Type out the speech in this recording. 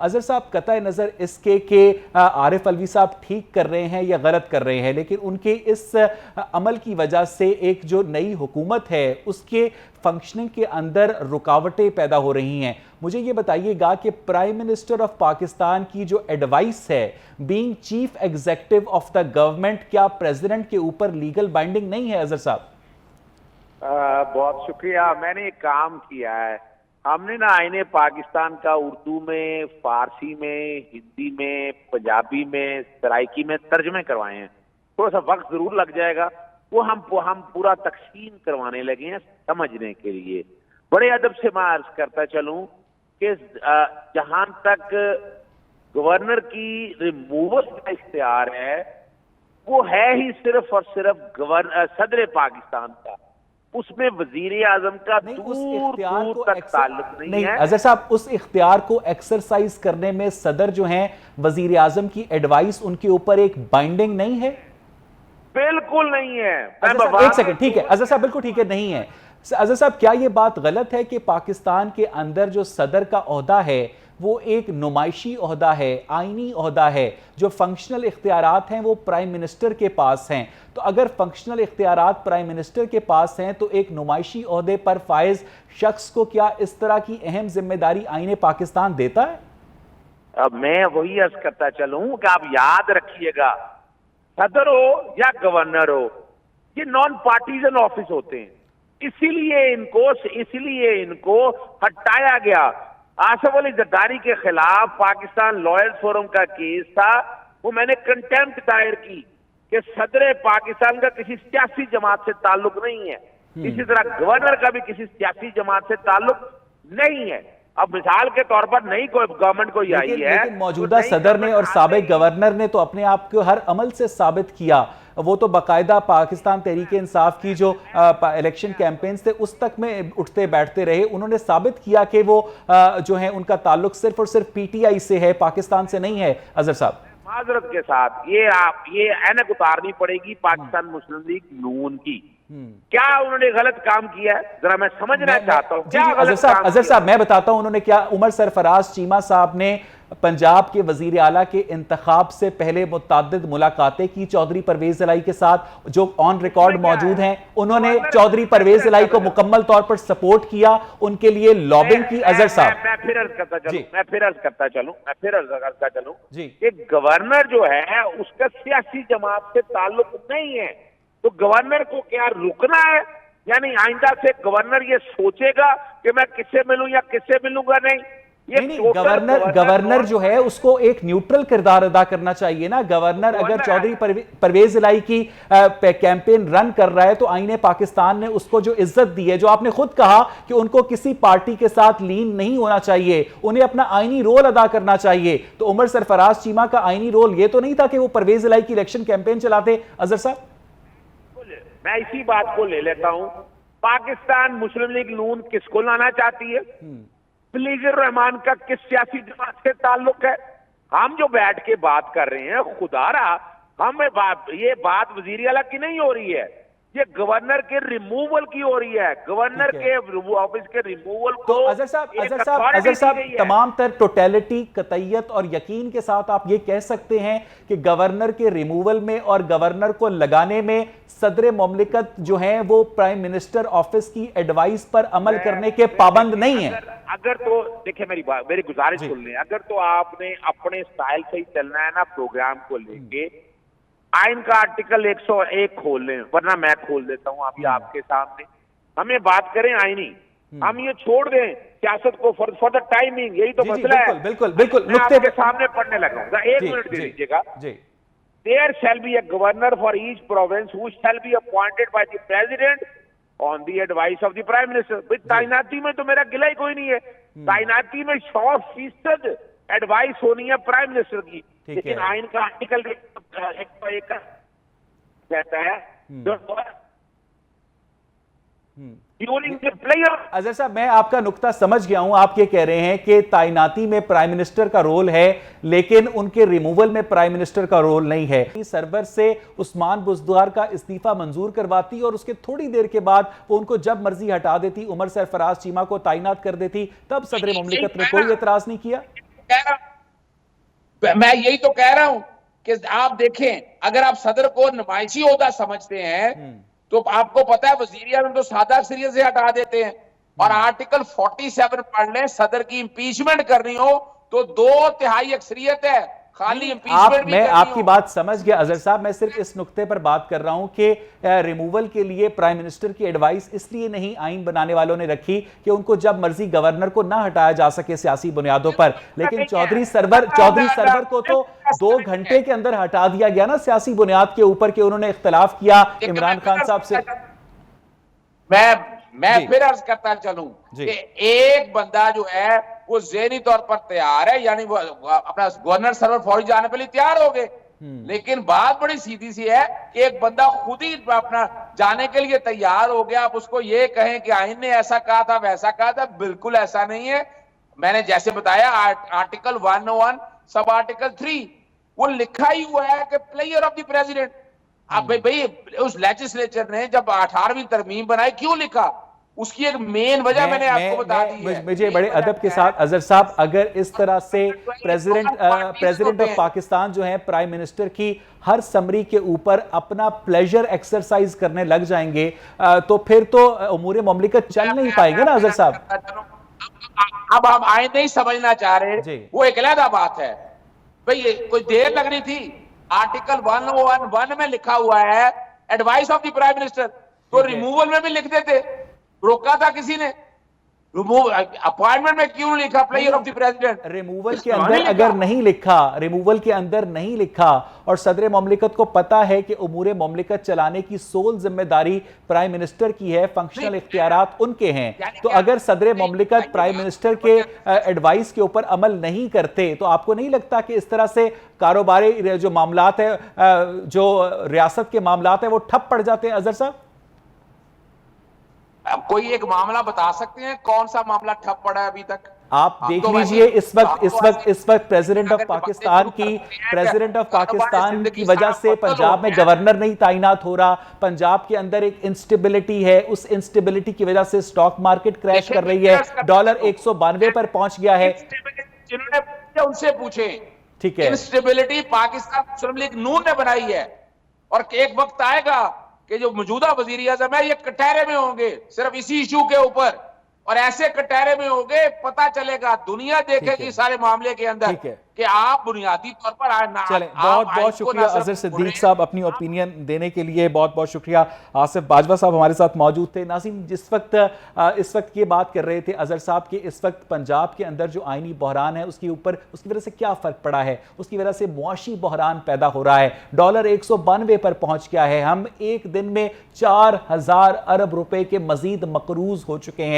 अजहर साहब, कतई नज़र इसके कि आरिफ अलवी साहब ठीक कर रहे हैं या गलत कर रहे हैं, लेकिन उनके इस अमल की वजह से एक जो नई हुकूमत है उसके फंक्शनिंग के अंदर रुकावटें पैदा हो रही हैं। मुझे ये बताइएगा कि प्राइम मिनिस्टर ऑफ पाकिस्तान की जो एडवाइस है, being chief executive of the government, क्या प्रेसिडेंट के ऊपर लीगल बाइंडिंग नहीं है अजहर साहब? बहुत शुक्रिया। मैंने एक काम किया है, हमने ना आईने पाकिस्तान का उर्दू में, फारसी में, हिंदी में, पंजाबी में, सराइकी में तर्जमे करवाए हैं। थोड़ा सा वक्त जरूर लग जाएगा, वो हम पूरा तकसीम करवाने लगे हैं समझने के लिए। बड़े अदब से मैं अर्ज करता चलूं कि जहां तक गवर्नर की रिमूवल का इख्तियार है, वो है ही सिर्फ और सिर्फ सदर पाकिस्तान का, उसमें वजीर आजम का दूर तक ताल्लुक नहीं है। अजहर साहब, उस इख्तियार को एक्सरसाइज करने में सदर जो हैं, वजीर आजम की एडवाइस उनके ऊपर एक बाइंडिंग नहीं है? बिल्कुल नहीं है। एक सेकंड, ठीक है अजहर साहब, बिल्कुल ठीक है, नहीं है। अजहर साहब, क्या यह बात गलत है कि पाकिस्तान के अंदर जो सदर का ओहदा है वो एक नुमाइशी ओहदा है, आईनी ओहदा है, जो फंक्शनल इख्तियारात हैं वो प्राइम मिनिस्टर के पास हैं? तो अगर फंक्शनल इख्तियारात प्राइम मिनिस्टर के पास हैं तो एक नुमाइशी ओहदे पर फाइज शख्स को क्या इस तरह की अहम जिम्मेदारी आईने पाकिस्तान देता है? अब मैं वही अर्ज करता चलूं कि आप याद रखिएगा, सदर हो या गवर्नर हो, ये नॉन पार्टीजन ऑफिस होते हैं, इसीलिए इनको हटाया गया। आसिफ अली जरदारी के खिलाफ पाकिस्तान लॉयर्स फोरम का केस था, वो मैंने कंटेम्प्ट दायर की कि सदर पाकिस्तान का किसी सियासी जमात से ताल्लुक नहीं है, इसी तरह गवर्नर का भी किसी सियासी जमात से ताल्लुक नहीं है। अब मिसाल के तौर पर नई कोई गवर्नमेंट कोई आई है, लेकिन मौजूदा सदर ने और साबिक गवर्नर ने तो अपने आप को हर अमल से साबित किया। वो तो बाकायदा पाकिस्तान तहरीक इंसाफ की जो इलेक्शन कैंपेन थे उस तक में उठते बैठते रहे। उन्होंने साबित किया कि वो जो है उनका ताल्लुक सिर्फ और सिर्फ पीटीआई से है, पाकिस्तान से नहीं है। अजहर साहब, माजरत के साथ ये ऐनक उतारनी पड़ेगी पाकिस्तान मुस्लिम लीग नून की। क्या उन्होंने गलत काम किया है, जरा मैं समझना चाहता हूं। अजहर साहब, मैं बताता हूं उन्होंने क्या। उमर सरफराज चीमा साहब ने पंजाब के वजीर आला के इंतखाब से पहले मुतअद्दिद मुलाकातें की चौधरी परवेज इलाही के साथ, जो ऑन रिकॉर्ड मौजूद हैं। उन्होंने चौधरी परवेज इलाही को मुकम्मल तौर पर सपोर्ट किया, उनके लिए लॉबिंग की। अजहर साहब, मैं फिर अर्ज करता चलूं कि गवर्नर जो है उसका सियासी जमात से ताल्लुक नहीं है, तो गवर्नर को क्या रुकना है? यानी आइंदा से गवर्नर ये सोचेगा कि मैं किससे मिलूं या किससे मिलूंगा नहीं। गवर्नर जो है उसको एक न्यूट्रल किरदार अदा करना चाहिए ना। गवर्नर अगर चौधरी परवेज इलाही की कैंपेन रन कर रहा है तो आईने पाकिस्तान ने उसको जो इज्जत दी है, जो आपने खुद कहा कि उनको किसी पार्टी के साथ लीन नहीं होना चाहिए, उन्हें अपना आईनी रोल अदा करना चाहिए, तो उमर सरफराज चीमा का आईनी रोल ये तो नहीं था कि वो परवेज इलाही की इलेक्शन कैंपेन चलाते? अजहर साहब, मैं इसी बात को ले लेता हूं, पाकिस्तान मुस्लिम लीग नून किसको लाना चाहती है? खलीलुर रहमान का किस सियासी जमात से ताल्लुक है? हम जो बैठ के बात कर रहे हैं, खुदारा ये बात वजीर आला की नहीं हो रही है, ये गवर्नर के रिमूवल की हो रही है, गवर्नर के ऑफिस के रिमूवल को। तो अजहर साहब, तमाम तर टोटलिटी, कतईयत और यकीन के साथ आप ये कह सकते हैं कि गवर्नर के रिमूवल में और गवर्नर को लगाने में सदर मुमलिकत जो है वो प्राइम मिनिस्टर ऑफिस की एडवाइस पर अमल करने के पाबंद नहीं है? अगर तो देखिए, मेरी गुजारिश सुन लें, अगर तो आपने अपने स्टाइल से ही चलना है ना प्रोग्राम को लेके, आइन का आर्टिकल 101 खोल लें, वरना मैं खोल देता हूं अभी आपके सामने। हमें बात करें आईनी, हम ये छोड़ दें सियासत को फॉर द टाइमिंग, यही तो मसला है। बिल्कुल मैं आपके सामने पढ़ने लगा हूं, 1 मिनट दे दीजिएगा। There shall be a governor for each province who shall be appointed by the president on the advice of the prime minister। तैनाती में तो मेरा गिला ही कोई नहीं है, तैनाती में 100% एडवाइस होनी है प्राइम मिनिस्टर की, लेकिन आइन का आर्टिकल 101 कहता है अजहर साहब, मैं आपका नुक्ता समझ गया हूं। आप ये कह रहे हैं कि तैनाती में प्राइम मिनिस्टर का रोल है, लेकिन उनके रिमूवल में प्राइम मिनिस्टर का रोल नहीं है। सरवर से उस्मान बुज़दार का इस्तीफा मंजूर करवाती और उसके थोड़ी देर के बाद वो उनको जब मर्जी हटा देती, उमर सरफराज चीमा को तैनात कर देती, तब सदर मुमलिकत ने कोई एतराज नहीं किया। कह रहा मैं यही तो कह रहा हूं कि आप देखें, अगर आप सदर को नुमाइशी ओहदा समझते हैं तो आपको पता है वजीर आज़म तो सादा अक्सरियत से हटा देते हैं, और आर्टिकल 47 पढ़ लें, सदर की इंपीचमेंट करनी हो तो 2/3 अक्सरियत है, खाली इंपीचमेंट भी मैं करनी आपकी हो। बात समझ गया अजहर साहब, मैं सिर्फ इस नुक्ते पर बात कर रहा हूं कि रिमूवल के लिए प्राइम मिनिस्टर की एडवाइस इसलिए नहीं आइन बनाने वालों ने रखी कि उनको जब मर्जी गवर्नर को ना हटाया जा सके सियासी बुनियादों पर, लेकिन चौधरी सरवर को तो 2 घंटे के अंदर हटा दिया गया ना सियासी बुनियाद के ऊपर कि उन्होंने इख्तलाफ किया इमरान खान साहब से। मैं फिर अर्ज करता चलूं कि एक बंदा जो है वो ज़हनी तौर पर तैयार है, यानी वो अपना गवर्नर सरवर फौरी जाने के लिए तैयार हो गए, लेकिन बात बड़ी सीधी सी है कि एक बंदा खुद ही अपना जाने के लिए तैयार हो गया, आप उसको ये कहें कि आइन ने ऐसा कहा था वैसा कहा था, बिल्कुल ऐसा नहीं है। मैंने जैसे बताया आर्टिकल 101 सब आर्टिकल 3 वो लिखा ही हुआ है कि प्लेयर ऑफ द प्रेसिडेंट। अब भाई उस लेजिस्लेचर ने जब 18वीं तरमीम बनाई क्यों लिखा, उसकी एक मेन वजह मैंने आपको बता दी है। मुझे बड़े अदब के साथ अजहर साहब, अगर इस तरह से प्रेसिडेंट ऑफ पाकिस्तान जो है प्राइम मिनिस्टर की हर समरी के ऊपर अपना प्लेजर एक्सरसाइज करने लग जाएंगे तो फिर तो उमूर मुमलिकत चल नहीं पाएंगे ना अजहर साहब। अब हम आइन नहीं समझना चाह रहे, वो एक अलग बात है भाई, कोई देर लग रही थी। आर्टिकल 101 में लिखा हुआ है advice of the prime minister, तो रिमूवल में भी लिख देते, रोका था किसी ने? अपॉइंटमेंट में क्यों लिखा player of the president? Removal के अंदर अगर नहीं लिखा, रिमूवल के अंदर नहीं लिखा और सदर मुमलिकत को पता है कि उमूर मुमलिकत चलाने की सोल जिम्मेदारी प्राइम मिनिस्टर की है, फंक्शनल इख्तियारात उनके हैं, तो अगर सदर मुमलिकत प्राइम मिनिस्टर के एडवाइस के ऊपर अमल नहीं करते तो आपको नहीं लगता कि इस तरह से कारोबारी जो मामलात है, जो रियासत के मामलात है, वो ठप पड़ जाते हैं अजहर साहब? कोई एक मामला बता सकते हैं कौन सा मामला ठप पड़ा है अभी तक? आप देख लीजिए इस वक्त प्रेसिडेंट ऑफ पाकिस्तान की वजह से पंजाब में गवर्नर नहीं तैनात हो रहा, पंजाब के अंदर एक इंस्टेबिलिटी है, उस इंस्टेबिलिटी की वजह से स्टॉक मार्केट क्रैश कर रही है, डॉलर 192 पर पहुंच गया है। जिन्होंने उनसे पूछे, ठीक है, इंस्टेबिलिटी पाकिस्तान मुस्लिम लीग नून ने बनाई है, और एक वक्त आएगा कि जो मौजूदा वजीर आज़म है ये कटहरे में होंगे सिर्फ इसी इशू के ऊपर, और ऐसे कटहरे में होंगे पता चलेगा, दुनिया देखेगी सारे मामले के अंदर कि आप बुनियादी तौर पर चलें। बहुत बहुत शुक्रिया अजहर सिद्दीक साहब, अपनी ओपिनियन देने के लिए बहुत बहुत शुक्रिया। आसिफ बाजवा साहब हमारे साथ मौजूद थे। नाज़रीन, इस वक्त ये बात कर रहे थे अजहर साहब कि इस वक्त पंजाब के अंदर जो आइनी बहरान है उसके ऊपर, उसकी वजह से क्या फ़र्क पड़ा है, उसकी वजह से मुआशी बहरान पैदा हो रहा है, डॉलर 192 पर पहुंच गया है, हम एक दिन में 4000 अरब रुपए के मजीद मकरूज हो चुके हैं।